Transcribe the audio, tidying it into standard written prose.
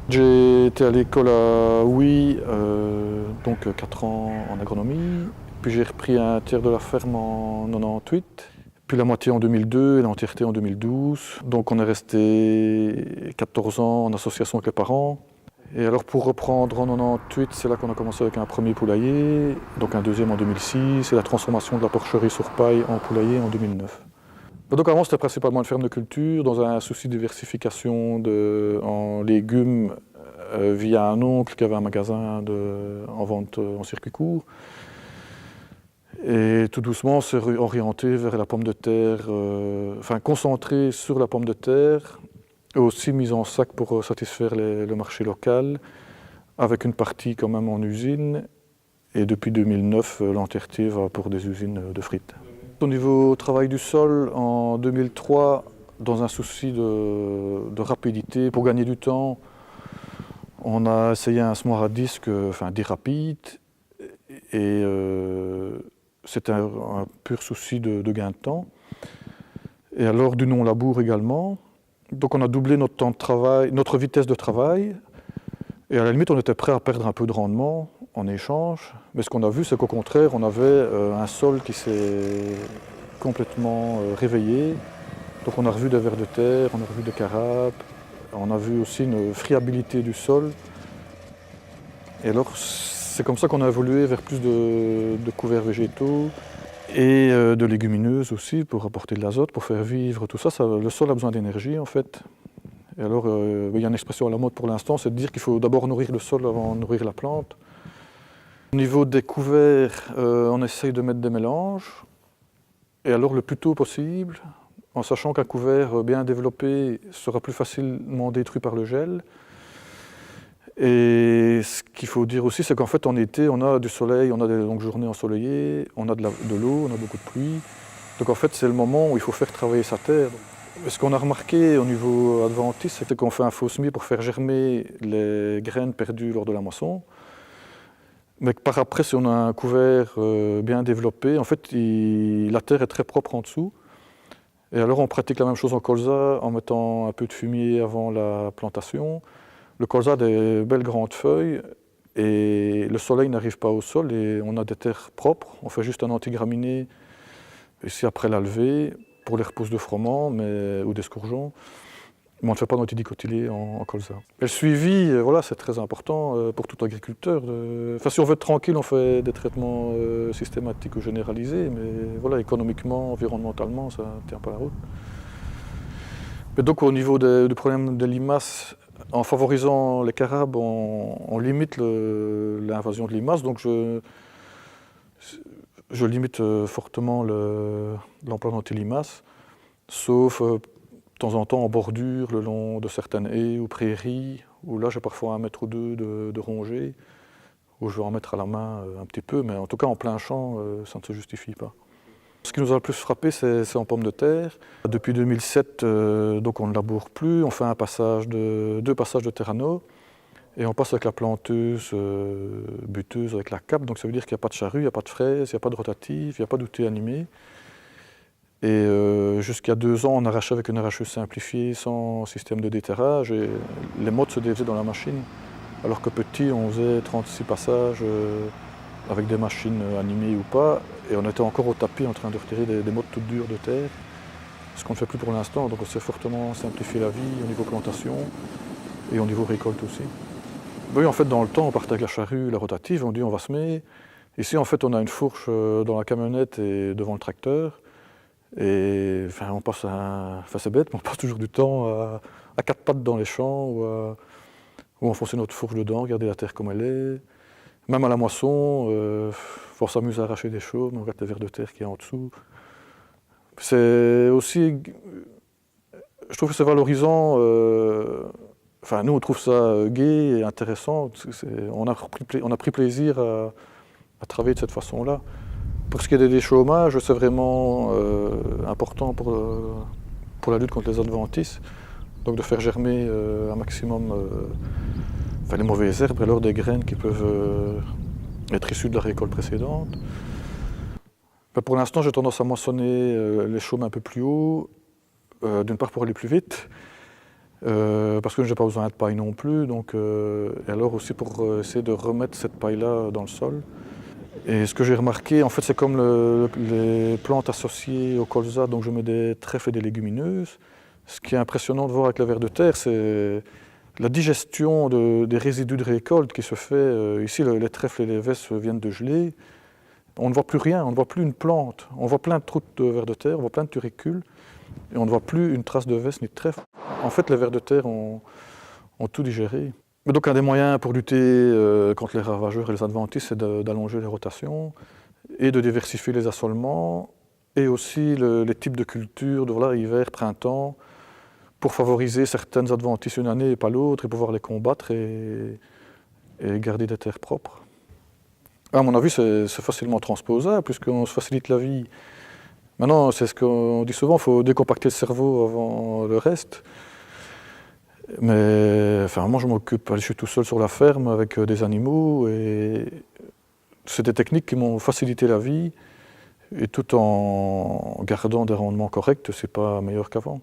J'ai été à l'école à Huy, donc 4 ans en agronomie. Puis j'ai repris un tiers de la ferme en 98, puis la moitié en 2002 et l'entièreté en 2012. Donc on est resté 14 ans en association avec les parents. Et alors pour reprendre en 98, c'est là qu'on a commencé avec un premier poulailler, donc un deuxième en 2006 et la transformation de la porcherie sur paille en poulailler en 2009. Donc avant c'était principalement une ferme de culture dans un souci de diversification en légumes via un oncle qui avait un magasin en vente en circuit court. Et tout doucement on s'est orienté vers la pomme de terre, enfin concentré sur la pomme de terre et aussi mise en sac pour satisfaire le marché local avec une partie quand même en usine. Et depuis 2009 l'entièreté va pour des usines de frites. Au niveau travail du sol, en 2003, dans un souci de rapidité, pour gagner du temps, on a essayé un semoir à disque, enfin dit rapide, et c'était un pur souci de gain de temps. Et alors du non-labour également. Donc on a doublé notre temps de travail, notre vitesse de travail, et à la limite on était prêt à perdre un peu de rendement en échange. Mais ce qu'on a vu, c'est qu'au contraire, on avait un sol qui s'est complètement réveillé. Donc on a revu des vers de terre, on a revu des carapes, on a vu aussi une friabilité du sol. Et alors c'est comme ça qu'on a évolué vers plus de couverts végétaux et de légumineuses aussi pour apporter de l'azote, pour faire vivre tout ça. Le sol a besoin d'énergie en fait. Et alors il y a une expression à la mode pour l'instant, c'est de dire qu'il faut d'abord nourrir le sol avant de nourrir la plante. Au niveau des couverts, on essaye de mettre des mélanges. Et alors le plus tôt possible, en sachant qu'un couvert bien développé sera plus facilement détruit par le gel. Et ce qu'il faut dire aussi, c'est qu'en fait en été, on a du soleil, on a des longues journées ensoleillées, on a de l'eau, on a beaucoup de pluie. Donc en fait c'est le moment où il faut faire travailler sa terre. Ce qu'on a remarqué au niveau adventiste, c'est qu'on fait un faux semis pour faire germer les graines perdues lors de la moisson. Mais par après, si on a un couvert bien développé, en fait la terre est très propre en dessous. Et alors on pratique la même chose en colza en mettant un peu de fumier avant la plantation. Le colza a des belles grandes feuilles et le soleil n'arrive pas au sol et on a des terres propres. On fait juste un antigraminé ici après la levée pour les repousses de froment ou d'escourgeons. Mais on ne fait pas d'antidicotyléa en colza. Et le suivi, voilà, c'est très important pour tout agriculteur. Enfin, si on veut être tranquille, on fait des traitements systématiques ou généralisés, mais voilà, économiquement, environnementalement, ça ne tient pas la route. Mais donc au niveau du problème des limaces, en favorisant les carabes, on limite l'invasion de limaces. Donc je limite fortement l'emploi d'anti-limaces, sauf de temps en temps en bordure, le long de certaines haies ou prairies, où là j'ai parfois 1 mètre ou 2 de rongées, où je vais en mettre à la main un petit peu, mais en tout cas en plein champ, ça ne se justifie pas. Ce qui nous a le plus frappé, c'est en pommes de terre. Depuis 2007, donc on ne laboure plus, on fait 2 passages de terrano, et on passe avec la planteuse buteuse avec la cape, donc ça veut dire qu'il n'y a pas de charrue, il n'y a pas de fraise, il n'y a pas de rotative, il n'y a pas d'outil animé. Et jusqu'à 2 ans, on arrachait avec une arracheuse simplifiée, sans système de déterrage, et les mottes se défaisaient dans la machine. Alors que petit, on faisait 36 passages avec des machines animées ou pas, et on était encore au tapis en train de retirer des mottes toutes dures de terre, ce qu'on ne fait plus pour l'instant, donc on s'est fortement simplifié la vie au niveau plantation et au niveau récolte aussi. Oui, en fait, dans le temps, on partait avec la charrue, la rotative, on dit on va semer. Ici, en fait, on a une fourche dans la camionnette et devant le tracteur. Et enfin, c'est bête, mais on passe toujours du temps à 4 pattes dans les champs ou enfoncer notre fourche dedans, regarder la terre comme elle est. Même à la moisson, on s'amuse à arracher des choses, mais on regarde les vers de terre qui est en dessous. C'est aussi, je trouve que c'est valorisant. Enfin, nous, on trouve ça gai et intéressant. On a pris plaisir à travailler de cette façon-là. Pour ce qui est des chômages, c'est vraiment important pour la lutte contre les adventices. Donc de faire germer un maximum les mauvaises herbes et alors des graines qui peuvent être issues de la récolte précédente. Mais pour l'instant, j'ai tendance à moissonner les chaumes un peu plus haut, d'une part pour aller plus vite, parce que je n'ai pas besoin de paille non plus, donc, et alors aussi pour essayer de remettre cette paille-là dans le sol. Et ce que j'ai remarqué, en fait, c'est comme les plantes associées au colza, donc je mets des trèfles et des légumineuses. Ce qui est impressionnant de voir avec le ver de terre, c'est la digestion des résidus de récolte qui se fait. Ici, les trèfles et les vesses viennent de geler. On ne voit plus rien, on ne voit plus une plante. On voit plein de trous de vers de terre, on voit plein de turicules, et on ne voit plus une trace de vesse ni de trèfle. En fait, les vers de terre ont tout digéré. Mais donc un des moyens pour lutter contre les ravageurs et les adventices, c'est d'allonger les rotations et de diversifier les assolements et aussi les types de cultures, de voilà, hiver, printemps, pour favoriser certaines adventices une année et pas l'autre et pouvoir les combattre et garder des terres propres. À mon avis, c'est facilement transposable puisqu'on se facilite la vie. Maintenant, c'est ce qu'on dit souvent, il faut décompacter le cerveau avant le reste. Mais enfin, moi, je m'occupe, je suis tout seul sur la ferme avec des animaux et c'est des techniques qui m'ont facilité la vie et tout en gardant des rendements corrects, c'est pas meilleur qu'avant.